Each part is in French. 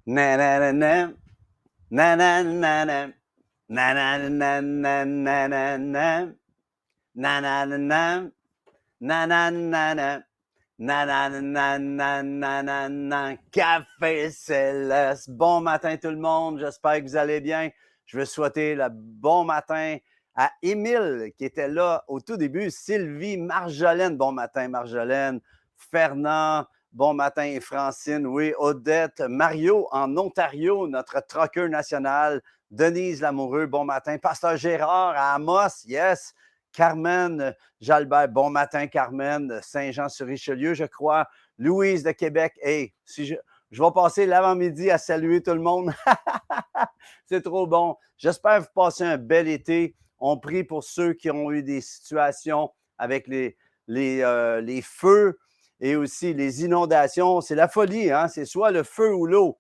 Na na na na. Na na na na. Na na na na na na na. Na na na na. Na na na na. Na na na na na na na. Café Céleste. Bon matin tout le monde. J'espère que vous allez bien. Je veux souhaiter le bon matin à Émile qui était là au tout début. Sylvie, Marjolaine. Bon matin Marjolaine. Fernand. Bon matin et Francine. Oui, Odette. Mario en Ontario, notre trucker national. Denise Lamoureux. Bon matin. Pasteur Gérard à Amos. Yes. Carmen Jalbert, bon matin, Carmen, Saint-Jean-sur-Richelieu, je crois. Louise de Québec, hey, si je vais passer l'avant-midi à saluer tout le monde. C'est trop bon. J'espère que vous passez un bel été. On prie pour ceux qui ont eu des situations avec les feux et aussi les inondations. C'est la folie, hein? C'est soit le feu ou l'eau.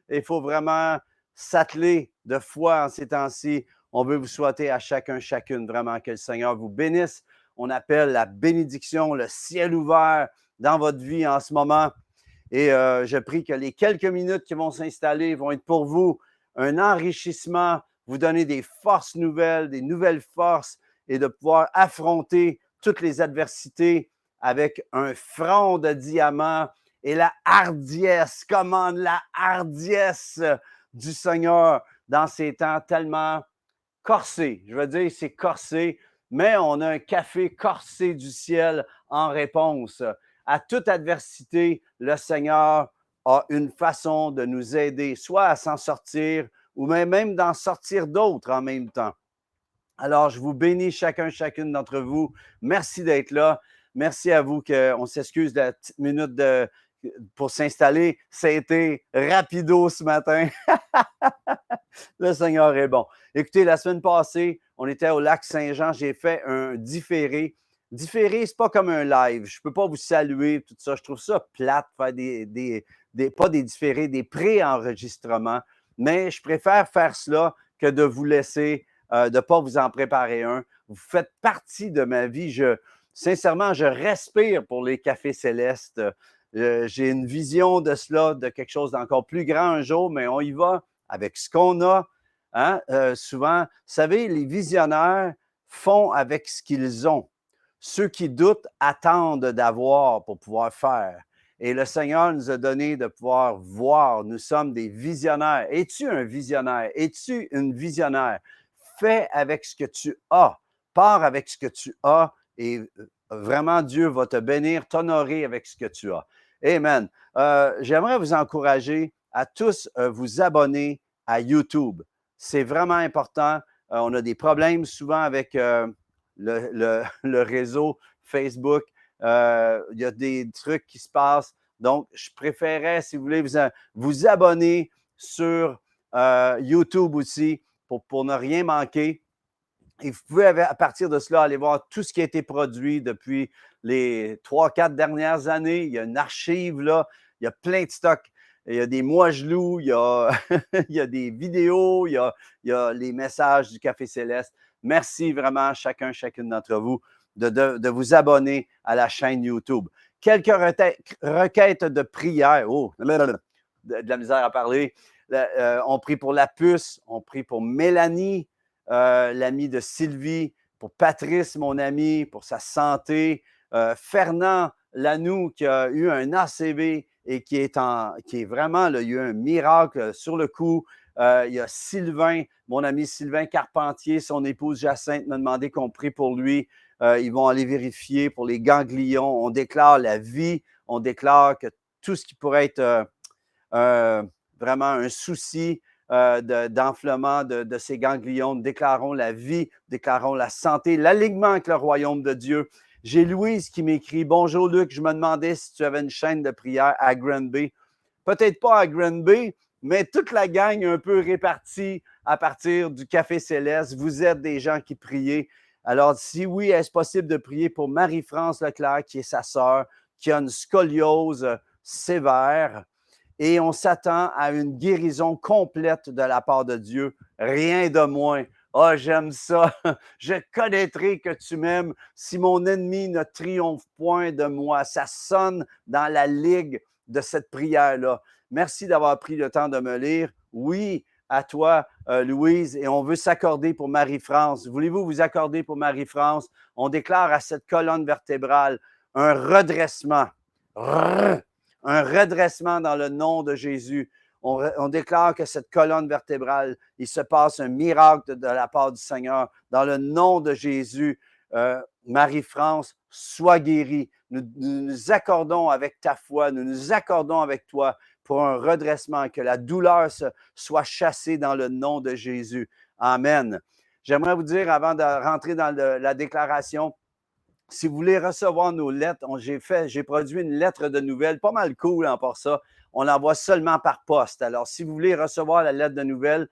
Il faut vraiment s'atteler de foi en ces temps-ci. On veut vous souhaiter à chacun, chacune, vraiment que le Seigneur vous bénisse. On appelle la bénédiction, le ciel ouvert dans votre vie en ce moment. Et je prie que les quelques minutes qui vont s'installer vont être pour vous un enrichissement, vous donner des forces nouvelles, des nouvelles forces et de pouvoir affronter toutes les adversités avec un front de diamant et la hardiesse, commande la hardiesse du Seigneur dans ces temps tellement corsés. Je veux dire, c'est corsé, mais on a un café corsé du ciel en réponse. À toute adversité, le Seigneur a une façon de nous aider, soit à s'en sortir ou même d'en sortir d'autres en même temps. Alors, je vous bénis chacun, chacune d'entre vous. Merci d'être là. Merci à vous qu'on s'excuse de la petite minute pour s'installer. Ça a été rapido ce matin. Le Seigneur est bon. Écoutez, la semaine passée, on était au lac Saint-Jean. J'ai fait un différé. Différé, c'est pas comme un live. Je peux pas vous saluer, tout ça. Je trouve ça plate, faire pas des différés, des pré-enregistrements. Mais je préfère faire cela que de vous laisser, de ne pas vous en préparer un. Vous faites partie de ma vie. Sincèrement, je respire pour les cafés célestes. J'ai une vision de cela, de quelque chose d'encore plus grand un jour, mais on y va avec ce qu'on a. Hein? Souvent, vous savez, les visionnaires font avec ce qu'ils ont. Ceux qui doutent attendent d'avoir pour pouvoir faire. Et le Seigneur nous a donné de pouvoir voir. Nous sommes des visionnaires. Es-tu un visionnaire? Es-tu une visionnaire? Fais avec ce que tu as. Pars avec ce que tu as et vraiment Dieu va te bénir, t'honorer avec ce que tu as. Amen. J'aimerais vous encourager à tous vous abonner à YouTube. C'est vraiment important. On a des problèmes souvent avec le réseau Facebook. Il y a des trucs qui se passent. Donc, je préférais, si vous voulez, vous abonner sur YouTube aussi pour ne rien manquer. Et vous pouvez, à partir de cela, aller voir tout ce qui a été produit depuis les 3-4 dernières années. Il y a une archive là, il y a plein de stocks. Il y a des moi-je-loue, il y a, il y a des vidéos, il y a les messages du Café Céleste. Merci vraiment chacun, chacune d'entre vous de vous abonner à la chaîne YouTube. Quelques requêtes de prière. Oh, de la misère à parler. On prie pour la puce, on prie pour Mélanie, l'ami de Sylvie, pour Patrice, mon ami, pour sa santé. Fernand Lanoux, qui a eu un ACV et qui est vraiment, là, il y a eu un miracle sur le coup. Il y a Sylvain, mon ami Sylvain Carpentier, son épouse Jacinthe m'a demandé qu'on prie pour lui. Ils vont aller vérifier pour les ganglions. On déclare la vie, on déclare que tout ce qui pourrait être vraiment un souci d'enflement de ces ganglions. Déclarons la vie, déclarons la santé, l'alignement avec le royaume de Dieu. J'ai Louise qui m'écrit « Bonjour Luc, je me demandais si tu avais une chaîne de prière à Granby. » Peut-être pas à Granby, mais toute la gang un peu répartie à partir du Café Céleste. Vous êtes des gens qui priez. Alors, si oui, est-ce possible de prier pour Marie-France Leclerc, qui est sa sœur, qui a une scoliose sévère? Et on s'attend à une guérison complète de la part de Dieu, rien de moins. Ah, oh, j'aime ça. Je connaîtrai que tu m'aimes si mon ennemi ne triomphe point de moi. Ça sonne dans la ligue de cette prière-là. Merci d'avoir pris le temps de me lire. Oui, à toi, Louise, et on veut s'accorder pour Marie-France. Voulez-vous vous accorder pour Marie-France? On déclare à cette colonne vertébrale un redressement. Un redressement dans le nom de Jésus. On déclare que cette colonne vertébrale, il se passe un miracle de la part du Seigneur. Dans le nom de Jésus, Marie-France, sois guérie. Nous accordons avec ta foi, nous nous accordons avec toi pour un redressement, que la douleur soit chassée dans le nom de Jésus. Amen. J'aimerais vous dire, avant de rentrer dans la déclaration, si vous voulez recevoir nos lettres, j'ai produit une lettre de nouvelles, pas mal cool en part ça. On l'envoie seulement par poste. Alors, si vous voulez recevoir la lettre de nouvelles,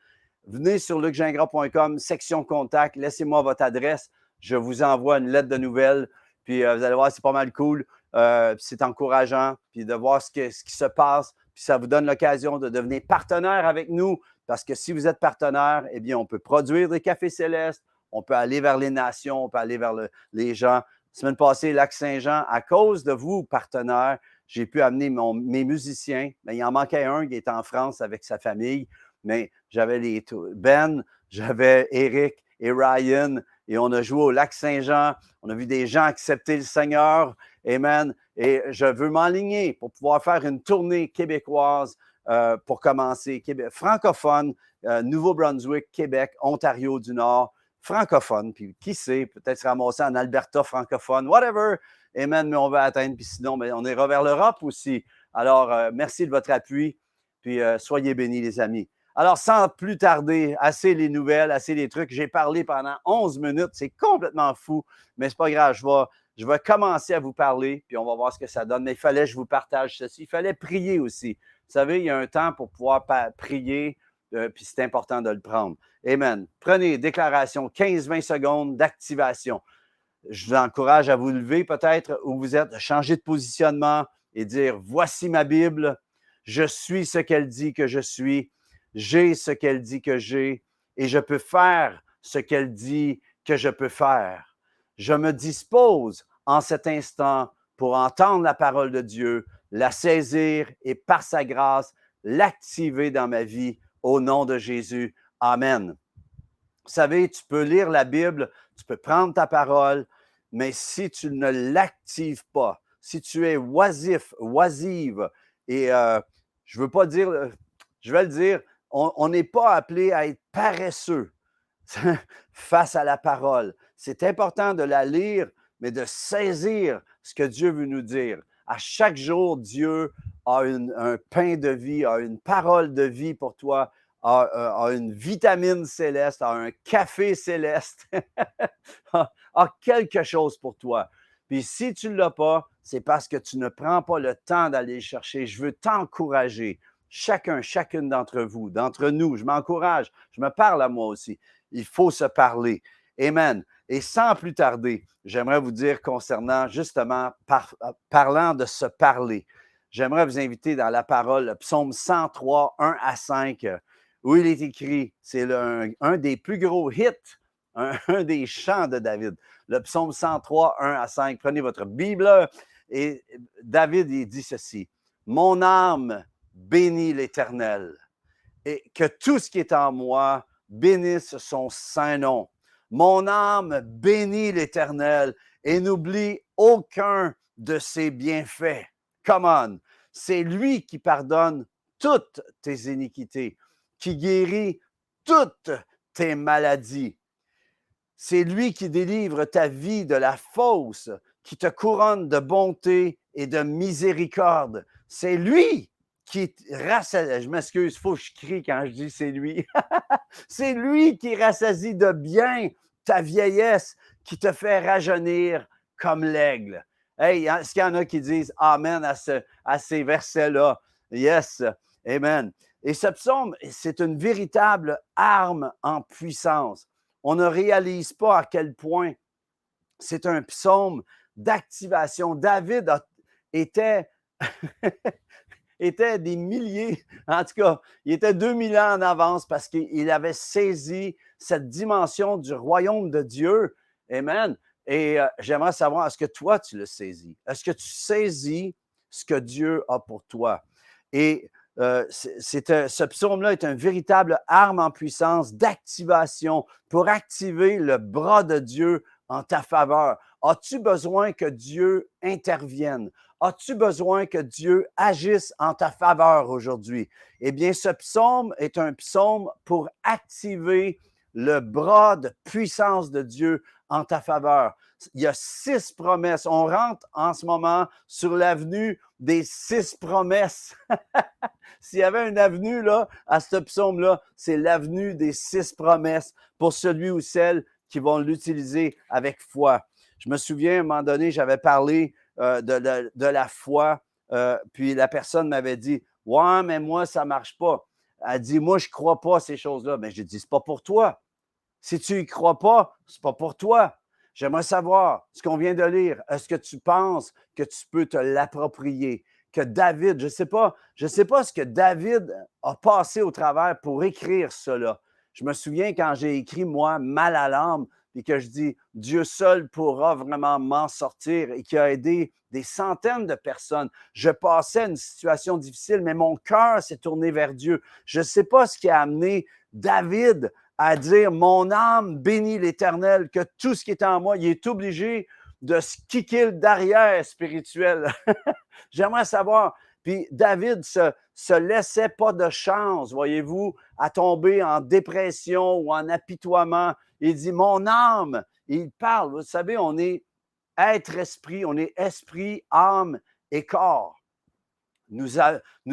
venez sur lucgingras.com, section contact, laissez-moi votre adresse. Je vous envoie une lettre de nouvelles. Puis vous allez voir, c'est pas mal cool. C'est encourageant. Puis de voir ce qui se passe. Puis ça vous donne l'occasion de devenir partenaire avec nous. Parce que si vous êtes partenaire, eh bien, on peut produire des cafés célestes. On peut aller vers les nations. On peut aller vers les gens. La semaine passée, Lac-Saint-Jean, à cause de vous, partenaires, j'ai pu amener mes musiciens. Mais il en manquait un qui est en France avec sa famille. Mais j'avais Ben, j'avais Eric et Ryan. Et on a joué au Lac-Saint-Jean. On a vu des gens accepter le Seigneur. Amen. Et je veux m'enligner pour pouvoir faire une tournée québécoise pour commencer. Francophone, Nouveau-Brunswick, Québec, Ontario du Nord. Francophone, puis qui sait, peut-être se ramasser en Alberta francophone, whatever. Amen, mais on va atteindre, puis sinon, mais on ira vers l'Europe aussi. Alors, merci de votre appui, puis soyez bénis, les amis. Alors, sans plus tarder, assez les nouvelles, assez les trucs. J'ai parlé pendant 11 minutes, c'est complètement fou, mais c'est pas grave, je vais commencer à vous parler, puis on va voir ce que ça donne. Mais il fallait que je vous partage ceci. Il fallait prier aussi. Vous savez, il y a un temps pour pouvoir prier, puis c'est important de le prendre. Amen. Prenez déclaration, 15-20 secondes d'activation. Je vous encourage à vous lever peut-être où vous êtes, changer de positionnement et dire, voici ma Bible, je suis ce qu'elle dit que je suis, j'ai ce qu'elle dit que j'ai et je peux faire ce qu'elle dit que je peux faire. Je me dispose en cet instant pour entendre la parole de Dieu, la saisir et par sa grâce, l'activer dans ma vie au nom de Jésus. Amen. Vous savez, tu peux lire la Bible, tu peux prendre ta parole, mais si tu ne l'actives pas, si tu es oisif, oisive, et je ne veux pas dire, je vais le dire, on n'est pas appelé à être paresseux face à la parole. C'est important de la lire, mais de saisir ce que Dieu veut nous dire. À chaque jour, Dieu a un pain de vie, a une parole de vie pour toi, a une vitamine céleste, a un café céleste, a quelque chose pour toi. Puis si tu ne l'as pas, c'est parce que tu ne prends pas le temps d'aller le chercher. Je veux t'encourager, chacune d'entre vous, d'entre nous, je m'encourage, je me parle à moi aussi. Il faut se parler. Amen. Et sans plus tarder, j'aimerais vous dire concernant justement, parlant de se parler, j'aimerais vous inviter dans la parole, le psaume 103, 1 à 5, où il est écrit, c'est un des plus gros hits, un des chants de David, le psaume 103, 1 à 5. Prenez votre Bible et David, il dit ceci, « Mon âme bénit l'Éternel et que tout ce qui est en moi bénisse son saint nom. Mon âme bénit l'Éternel et n'oublie aucun de ses bienfaits. » Come on! C'est lui qui pardonne toutes tes iniquités, qui guérit toutes tes maladies. C'est lui qui délivre ta vie de la fausse, qui te couronne de bonté et de miséricorde. C'est lui qui rassasie, je m'excuse, il faut que je crie quand je dis c'est lui. C'est lui qui rassasie de bien ta vieillesse, qui te fait rajeunir comme l'aigle. Hey, est-ce qu'il y en a qui disent Amen à ces versets-là? Yes, Amen. Et ce psaume, c'est une véritable arme en puissance. On ne réalise pas à quel point c'est un psaume d'activation. David était des milliers, en tout cas, il était 2000 ans en avance parce qu'il avait saisi cette dimension du royaume de Dieu. Amen. Et j'aimerais savoir, est-ce que toi, tu le saisis? Est-ce que tu saisis ce que Dieu a pour toi. Et ce psaume-là est une véritable arme en puissance d'activation pour activer le bras de Dieu en ta faveur. As-tu besoin que Dieu intervienne? As-tu besoin que Dieu agisse en ta faveur aujourd'hui? Eh bien, ce psaume est un psaume pour activer le bras de puissance de Dieu en ta faveur. Il y a 6 promesses. On rentre en ce moment sur l'avenue des 6 promesses. S'il y avait une avenue là, à ce psaume-là, c'est l'avenue des 6 promesses pour celui ou celle qui vont l'utiliser avec foi. Je me souviens, à un moment donné, j'avais parlé de la foi, puis la personne m'avait dit « Ouais, mais moi, ça ne marche pas. » Elle dit « Moi, je ne crois pas à ces choses-là. » Mais j'ai dit « C'est pas pour toi. Si tu n'y crois pas, ce n'est pas pour toi. » J'aimerais savoir ce qu'on vient de lire. Est-ce que tu penses que tu peux te l'approprier? Que David, je ne sais pas ce que David a passé au travers pour écrire cela. Je me souviens quand j'ai écrit, moi, Mal à l'âme, et que je dis, Dieu seul pourra vraiment m'en sortir et qui a aidé des centaines de personnes. Je passais une situation difficile, mais mon cœur s'est tourné vers Dieu. Je ne sais pas ce qui a amené David à dire, mon âme bénit l'Éternel, que tout ce qui est en moi, il est obligé de se kicker le derrière spirituel. J'aimerais savoir. Puis David se laissait pas de chance, voyez-vous, à tomber en dépression ou en apitoiement. Il dit, mon âme, il parle. Vous savez, on est être-esprit, on est esprit, âme et corps. Nous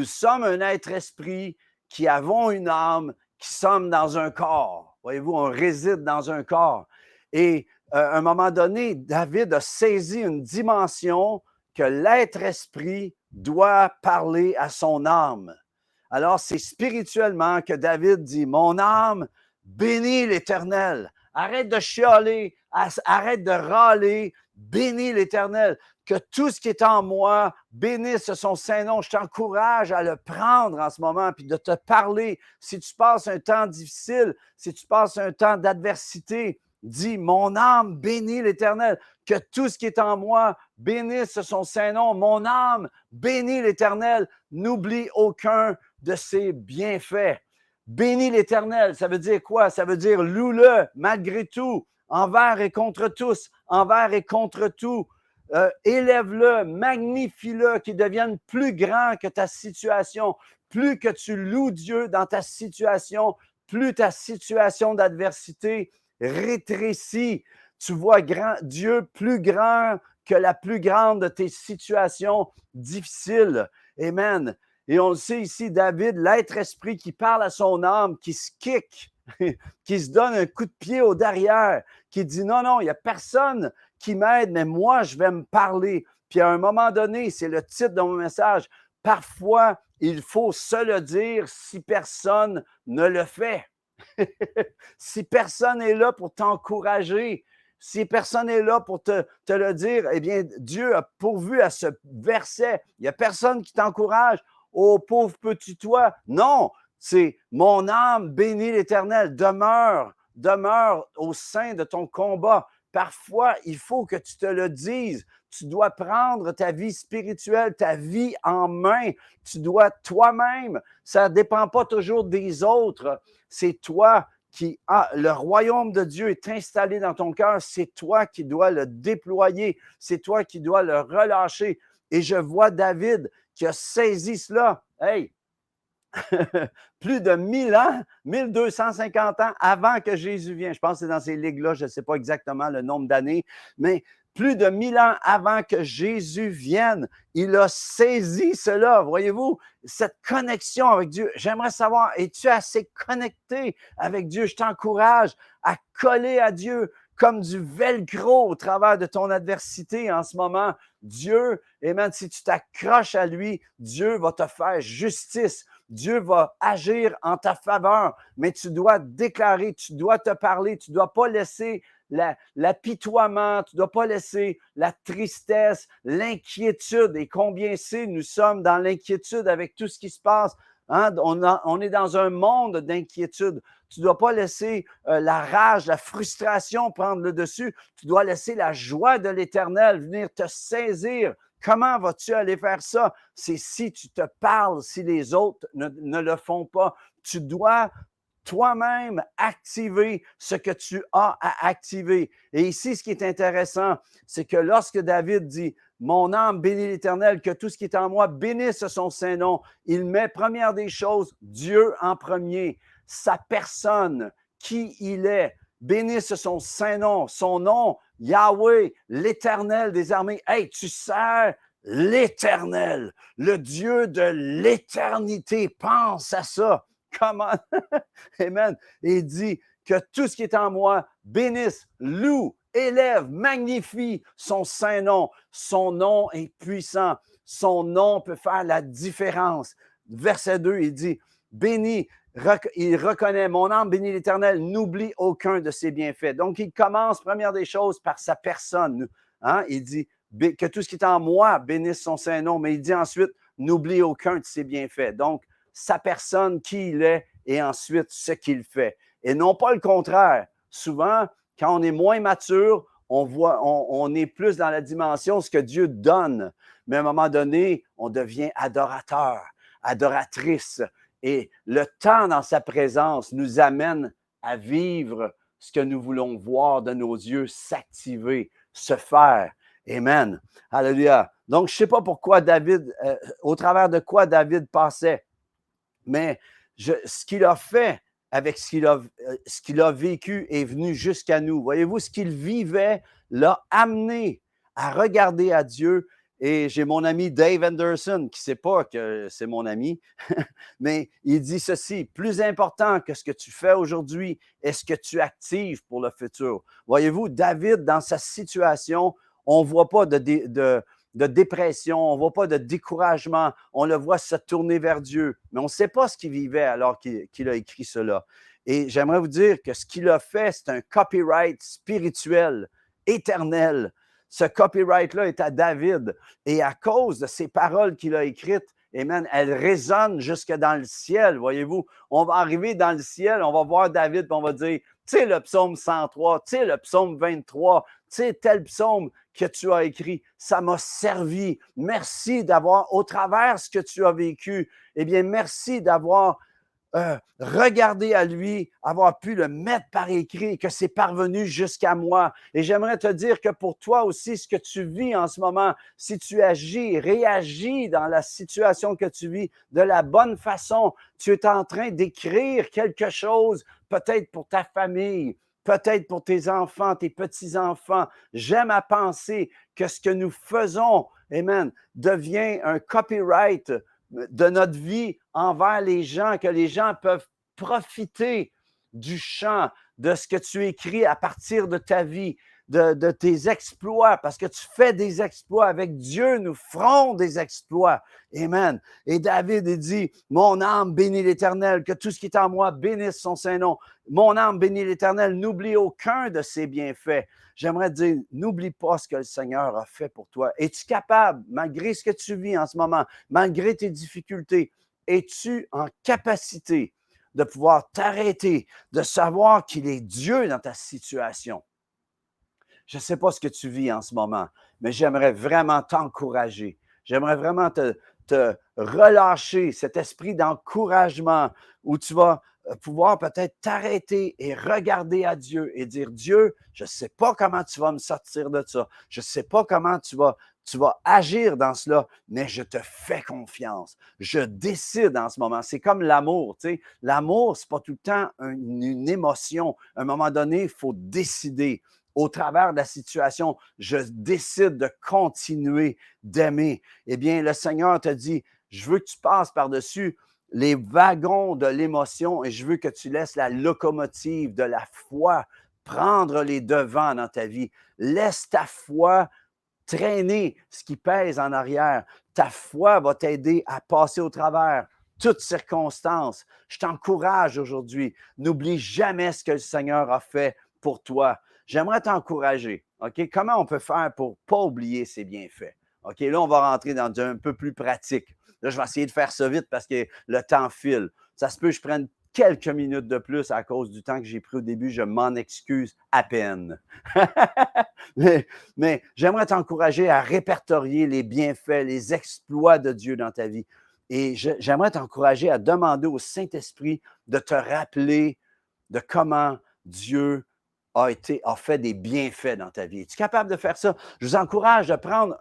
sommes un être-esprit qui avons une âme, qui sommes dans un corps. Voyez-vous, on réside dans un corps. Et à un moment donné, David a saisi une dimension que l'être-esprit doit parler à son âme. Alors, c'est spirituellement que David dit, mon âme bénit l'Éternel. Arrête de chialer, arrête de râler, bénis l'Éternel. Que tout ce qui est en moi bénisse son Saint-Nom. Je t'encourage à le prendre en ce moment, puis de te parler. Si tu passes un temps difficile, si tu passes un temps d'adversité, dis, mon âme bénit l'Éternel. Que tout ce qui est en moi bénisse son Saint-Nom. Mon âme bénit l'Éternel. N'oublie aucun de ses bienfaits. Bénis l'Éternel, ça veut dire quoi? Ça veut dire loue-le malgré tout, envers et contre tous, envers et contre tout. Élève-le, magnifie-le, qu'il devienne plus grand que ta situation. Plus que tu loues Dieu dans ta situation, plus ta situation d'adversité rétrécit. Tu vois Dieu plus grand que la plus grande de tes situations difficiles. Amen. Et on le sait ici, David, l'être-esprit qui parle à son âme, qui se kick, qui se donne un coup de pied au derrière, qui dit non, non, il n'y a personne qui m'aide, mais moi, je vais me parler. Puis à un moment donné, c'est le titre de mon message, parfois, il faut se le dire si personne ne le fait. Si personne n'est là pour t'encourager, si personne n'est là pour te le dire, eh bien, Dieu a pourvu à ce verset. Il n'y a personne qui t'encourage. Oh, pauvre petit toi. Non, c'est mon âme bénit l'Éternel. Demeure au sein de ton combat. Parfois, il faut que tu te le dises. Tu dois prendre ta vie spirituelle, ta vie en main. Tu dois toi-même. Ça ne dépend pas toujours des autres. C'est toi qui le royaume de Dieu est installé dans ton cœur. C'est toi qui dois le déployer. C'est toi qui dois le relâcher. Et je vois David qui a saisi cela. Hey! Plus de 1000 ans, 1250 ans avant que Jésus vienne. Je pense que c'est dans ces ligues-là, je ne sais pas exactement le nombre d'années, mais plus de 1000 ans avant que Jésus vienne, il a saisi cela. Voyez-vous, cette connexion avec Dieu. J'aimerais savoir, es-tu assez connecté avec Dieu? Je t'encourage à coller à Dieu comme du velcro au travers de ton adversité en ce moment. Dieu, et même si tu t'accroches à lui, Dieu va te faire justice. Dieu va agir en ta faveur, mais tu dois déclarer, tu dois te parler, tu ne dois pas laisser l'apitoiement, tu ne dois pas laisser la tristesse, l'inquiétude. Et combien c'est, nous sommes dans l'inquiétude avec tout ce qui se passe. Hein? On est dans un monde d'inquiétude. Tu ne dois pas laisser la rage, la frustration prendre le dessus. Tu dois laisser la joie de l'Éternel venir te saisir Comment vas-tu aller faire ça? C'est si tu te parles, si les autres ne le font pas. Tu dois toi-même activer ce que tu as à activer. Et ici, ce qui est intéressant, c'est que lorsque David dit « Mon âme bénit l'Éternel, que tout ce qui est en moi bénisse son Saint-Nom », il met, première des choses, Dieu en premier, sa personne, qui il est, bénisse son Saint-Nom, son nom, Yahweh, l'Éternel des armées. Hey, tu sers l'Éternel, le Dieu de l'éternité. Pense à ça. Comment? Amen. Et il dit que tout ce qui est en moi bénisse, loue, élève, magnifie son saint nom. Son nom est puissant. Son nom peut faire la différence. Verset 2, il dit, béni, il reconnaît, mon âme bénit l'Éternel, n'oublie aucun de ses bienfaits. Donc, il commence, première des choses, par sa personne. Hein? Il dit que tout ce qui est en moi bénisse son saint nom, mais il dit ensuite, n'oublie aucun de ses bienfaits. Donc, sa personne, qui il est, et ensuite ce qu'il fait. Et non pas le contraire. Souvent, quand on est moins mature, on est plus dans la dimension ce que Dieu donne. Mais à un moment donné, on devient adorateur, adoratrice. Et le temps dans sa présence nous amène à vivre ce que nous voulons voir de nos yeux s'activer, se faire. Amen. Alléluia. Donc, je ne sais pas pourquoi David, au travers de quoi David passait. Mais ce qu'il a fait avec ce qu'il a vécu est venu jusqu'à nous. Voyez-vous, ce qu'il vivait l'a amené à regarder à Dieu. Et j'ai mon ami Dave Anderson, qui ne sait pas que c'est mon ami, mais il dit ceci, plus important que ce que tu fais aujourd'hui est ce que tu actives pour le futur. Voyez-vous, David, dans sa situation, on ne voit pas de dépression, on ne voit pas de découragement, on le voit se tourner vers Dieu. Mais on ne sait pas ce qu'il vivait alors qu'il a écrit cela. Et j'aimerais vous dire que ce qu'il a fait, c'est un copyright spirituel, éternel. Ce copyright-là est à David. Et à cause de ces paroles qu'il a écrites, amen, elles résonnent jusque dans le ciel, voyez-vous. On va arriver dans le ciel, on va voir David, et on va dire, tu sais, le psaume 103, tu sais, le psaume 23, tu sais, tel psaume que tu as écrit, ça m'a servi. Merci d'avoir, au travers ce que tu as vécu, eh bien, merci d'avoir regardé à lui, avoir pu le mettre par écrit, que c'est parvenu jusqu'à moi. Et j'aimerais te dire que pour toi aussi, ce que tu vis en ce moment, si tu agis, réagis dans la situation que tu vis de la bonne façon, tu es en train d'écrire quelque chose, peut-être pour ta famille, peut-être pour tes enfants, tes petits-enfants. J'aime à penser que ce que nous faisons, amen, devient un copyright de notre vie envers les gens, que les gens peuvent profiter du chant, de ce que tu écris à partir de ta vie, de tes exploits, parce que tu fais des exploits. Avec Dieu, nous ferons des exploits. Amen. Et David, il dit, mon âme bénit l'Éternel, que tout ce qui est en moi bénisse son Saint-Nom. Mon âme bénit l'Éternel, n'oublie aucun de ses bienfaits. J'aimerais dire, n'oublie pas ce que le Seigneur a fait pour toi. Es-tu capable, malgré ce que tu vis en ce moment, malgré tes difficultés, es-tu en capacité de pouvoir t'arrêter, de savoir qu'il est Dieu dans ta situation? Je ne sais pas ce que tu vis en ce moment, mais j'aimerais vraiment t'encourager. J'aimerais vraiment te relâcher cet esprit d'encouragement où tu vas pouvoir peut-être t'arrêter et regarder à Dieu et dire, Dieu, je ne sais pas comment tu vas me sortir de ça. Je ne sais pas comment tu vas agir dans cela, mais je te fais confiance. Je décide en ce moment. C'est comme l'amour, tu sais. L'amour, ce n'est pas tout le temps une émotion. À un moment donné, il faut décider. Au travers de la situation, je décide de continuer d'aimer. Eh bien, le Seigneur te dit, je veux que tu passes par-dessus les wagons de l'émotion et je veux que tu laisses la locomotive de la foi prendre les devants dans ta vie. Laisse ta foi traîner ce qui pèse en arrière. Ta foi va t'aider à passer au travers toutes circonstances. Je t'encourage aujourd'hui. N'oublie jamais ce que le Seigneur a fait pour toi. J'aimerais t'encourager. OK? Comment on peut faire pour ne pas oublier ses bienfaits? OK? Là, on va rentrer dans un peu plus pratique. Là, je vais essayer de faire ça vite parce que le temps file. Ça se peut que je prenne quelques minutes de plus à cause du temps que j'ai pris au début. Je m'en excuse à peine. mais j'aimerais t'encourager à répertorier les bienfaits, les exploits de Dieu dans ta vie. Et j'aimerais t'encourager à demander au Saint-Esprit de te rappeler de comment Dieu a fait des bienfaits dans ta vie. Es-tu capable de faire ça? Je vous encourage de prendre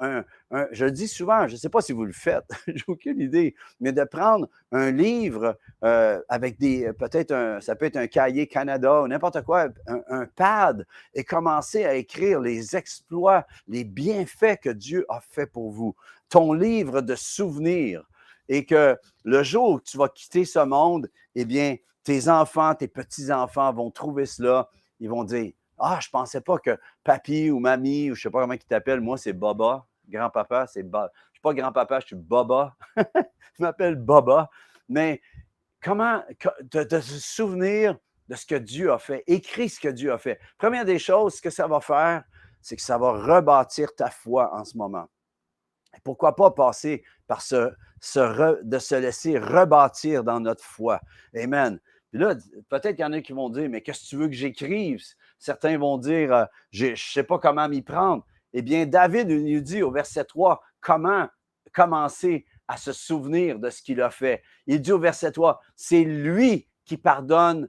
je le dis souvent, je ne sais pas si vous le faites, j'ai aucune idée, mais de prendre un livre avec ça peut être un cahier Canada ou n'importe quoi, un pad, et commencer à écrire les exploits, les bienfaits que Dieu a fait pour vous. Ton livre de souvenirs. Et que le jour où tu vas quitter ce monde, eh bien, tes enfants, tes petits-enfants vont trouver cela. Ils vont dire, ah, je ne pensais pas que papy ou mamie, ou je ne sais pas comment ils t'appellent, moi, c'est Baba. Grand-papa, c'est Baba. Je ne suis pas grand-papa, je suis Baba. Je m'appelle Baba. Mais comment de se souvenir de ce que Dieu a fait. Écris ce que Dieu a fait. Première des choses, ce que ça va faire, c'est que ça va rebâtir ta foi en ce moment. Et pourquoi pas passer par de se laisser rebâtir dans notre foi. Amen. Puis là, peut-être qu'il y en a qui vont dire, mais qu'est-ce que tu veux que j'écrive? Certains vont dire, je ne sais pas comment m'y prendre. Eh bien, David nous dit au verset 3, comment commencer à se souvenir de ce qu'il a fait. Il dit au verset 3, c'est lui qui pardonne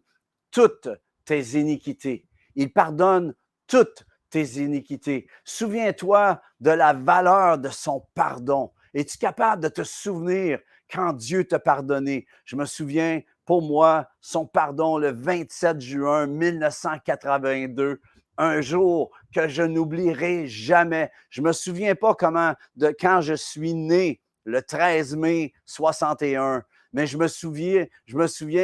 toutes tes iniquités. Il pardonne toutes tes iniquités. Souviens-toi de la valeur de son pardon. Es-tu capable de te souvenir quand Dieu t'a pardonné? Je me souviens, pour moi, son pardon le 27 juin 1982, un jour que je n'oublierai jamais. Je ne me souviens pas quand je suis né, le 13 mai 61. Mais je me souviens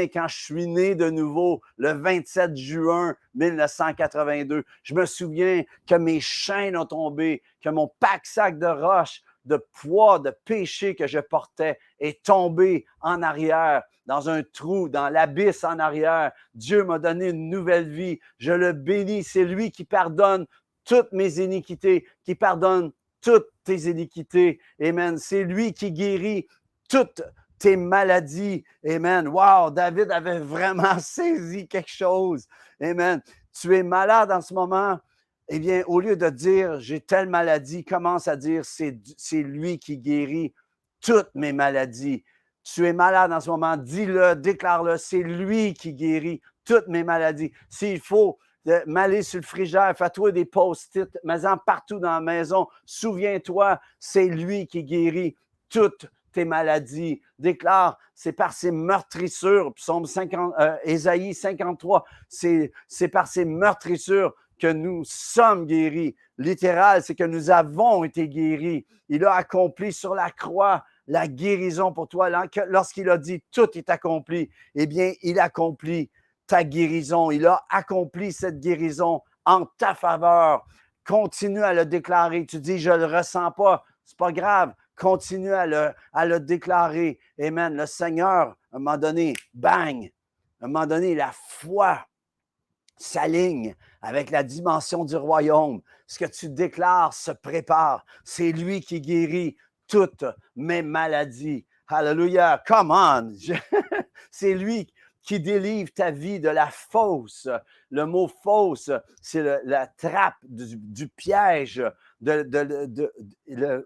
quand je suis né de nouveau, le 27 juin 1982. Je me souviens que mes chaînes ont tombé, que mon pack-sac de roches, de poids, de péché que je portais est tombé en arrière, dans un trou, dans l'abysse en arrière. Dieu m'a donné une nouvelle vie. Je le bénis. C'est lui qui pardonne toutes mes iniquités, qui pardonne toutes tes iniquités. Amen. C'est lui qui guérit toutes tes maladies. Amen. Wow, David avait vraiment saisi quelque chose. Amen. Tu es malade en ce moment. Eh bien, au lieu de dire j'ai telle maladie, commence à dire c'est lui qui guérit toutes mes maladies. Tu es malade en ce moment, dis-le, déclare-le, c'est lui qui guérit toutes mes maladies. S'il faut m'aller sur le frigidaire, fais-toi des post-it, mets-en partout dans la maison. Souviens-toi, c'est lui qui guérit toutes tes maladies. Déclare, c'est par ses meurtrissures, Psaume 50, Ésaïe 53, c'est par ses meurtrissures que nous sommes guéris. Littéral, c'est que nous avons été guéris. Il a accompli sur la croix la guérison pour toi. Lorsqu'il a dit tout est accompli, eh bien, il accomplit ta guérison. Il a accompli cette guérison en ta faveur. Continue à le déclarer. Tu dis, je ne le ressens pas. C'est pas grave. Continue à le déclarer. Amen. Le Seigneur, à un moment donné, bang, à un moment donné, la foi s'aligne avec la dimension du royaume. Ce que tu déclares se prépare. C'est lui qui guérit toutes mes maladies. Hallelujah. Come on. C'est lui qui délivre ta vie de la fausse. Le mot fausse, c'est la trappe du piège,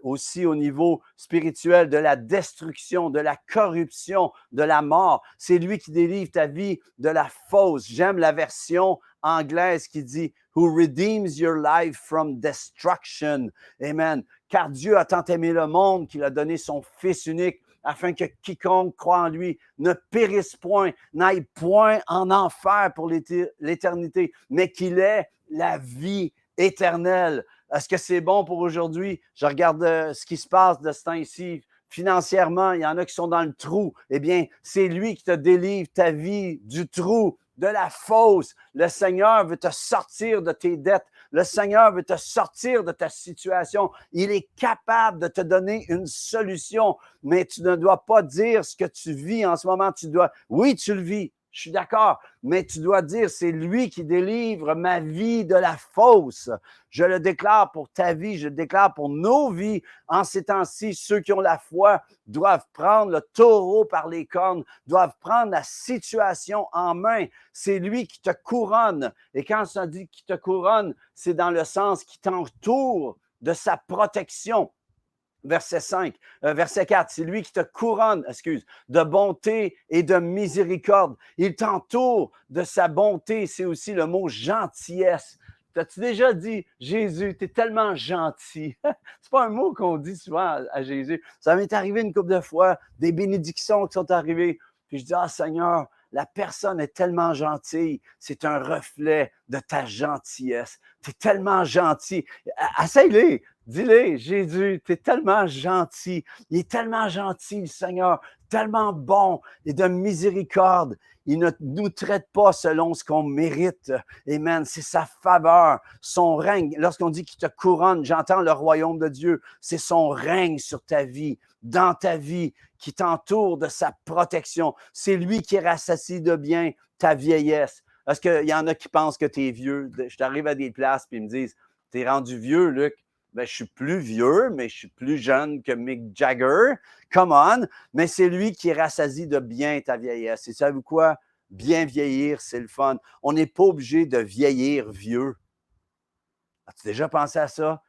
aussi au niveau spirituel, de la destruction, de la corruption, de la mort. C'est lui qui délivre ta vie de la fausse. J'aime la version anglaise qui dit « Who redeems your life from destruction ». Amen. Car Dieu a tant aimé le monde qu'il a donné son Fils unique afin que quiconque croit en lui ne périsse point, n'aille point en enfer pour l'éternité, mais qu'il ait la vie éternelle. Est-ce que c'est bon pour aujourd'hui? Je regarde ce qui se passe de ce temps-ci. Financièrement, il y en a qui sont dans le trou. Eh bien, c'est lui qui te délivre ta vie du trou, de la fausse. Le Seigneur veut te sortir de tes dettes. Le Seigneur veut te sortir de ta situation. Il est capable de te donner une solution, mais tu ne dois pas dire ce que tu vis en ce moment. Oui, tu le vis. Je suis d'accord, mais tu dois dire, c'est lui qui délivre ma vie de la fausse. Je le déclare pour ta vie, je le déclare pour nos vies. En ces temps-ci, ceux qui ont la foi doivent prendre le taureau par les cornes, doivent prendre la situation en main. C'est lui qui te couronne. Et quand ça dit qu'il te couronne, c'est dans le sens qui t'entoure de sa protection. Verset 4, c'est lui qui te couronne, de bonté et de miséricorde. Il t'entoure de sa bonté, c'est aussi le mot gentillesse. T'as-tu déjà dit, Jésus, tu es tellement gentil? C'est pas un mot qu'on dit souvent à Jésus. Ça m'est arrivé une couple de fois, des bénédictions qui sont arrivées. Puis je dis, ah Seigneur, la personne est tellement gentille. C'est un reflet de ta gentillesse. Tu es tellement gentil. Essaye-les. Dis-le, Jésus, tu es tellement gentil. Il est tellement gentil, le Seigneur, tellement bon et de miséricorde. Il ne nous traite pas selon ce qu'on mérite. Amen. C'est sa faveur, son règne. Lorsqu'on dit qu'il te couronne, j'entends le royaume de Dieu. C'est son règne sur ta vie, dans ta vie, qui t'entoure de sa protection. C'est lui qui rassasie de bien ta vieillesse. Parce qu'il y en a qui pensent que tu es vieux. Je t'arrive à des places et ils me disent, tu es rendu vieux, Luc. Ben, je suis plus vieux, mais je suis plus jeune que Mick Jagger. Come on! Mais c'est lui qui rassasie de bien ta vieillesse. Et savez-vous quoi? Bien vieillir, c'est le fun. On n'est pas obligé de vieillir vieux. As-tu déjà pensé à ça?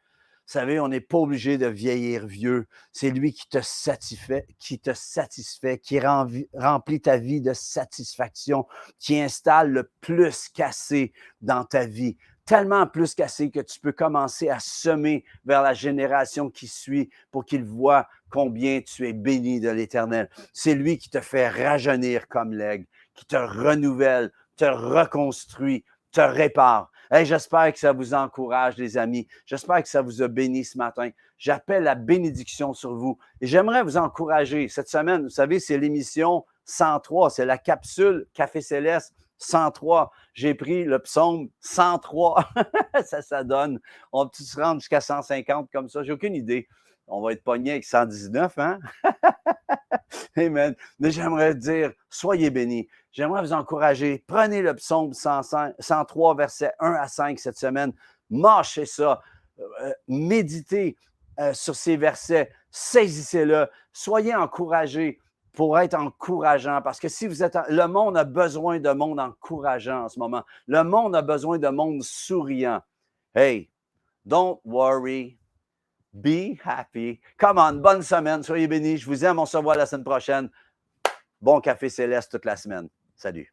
Vous savez, on n'est pas obligé de vieillir vieux. C'est lui qui te satisfait, qui remplit ta vie de satisfaction, qui installe le plus qu'assez dans ta vie. Tellement plus qu'assez que tu peux commencer à semer vers la génération qui suit pour qu'il voit combien tu es béni de l'Éternel. C'est lui qui te fait rajeunir comme l'aigle, qui te renouvelle, te reconstruit, te répare. Hey, j'espère que ça vous encourage, les amis. J'espère que ça vous a béni ce matin. J'appelle la bénédiction sur vous. Et j'aimerais vous encourager. Cette semaine, vous savez, c'est l'émission 103. C'est la capsule Café Céleste 103. J'ai pris le psaume 103. ça donne. On peut se rendre jusqu'à 150 comme ça. J'ai aucune idée. On va être pogné avec 119, hein? Amen. Mais j'aimerais dire, soyez bénis. J'aimerais vous encourager. Prenez le psaume 103, versets 1 à 5 cette semaine. Mâchez ça. Méditez sur ces versets. Saisissez-le. Soyez encouragés pour être encourageant. Parce que si vous êtes... Le monde a besoin de monde encourageant en ce moment. Le monde a besoin de monde souriant. Hey, don't worry. Be happy. Come on, bonne semaine. Soyez bénis. Je vous aime. On se revoit la semaine prochaine. Bon café céleste toute la semaine. Salut.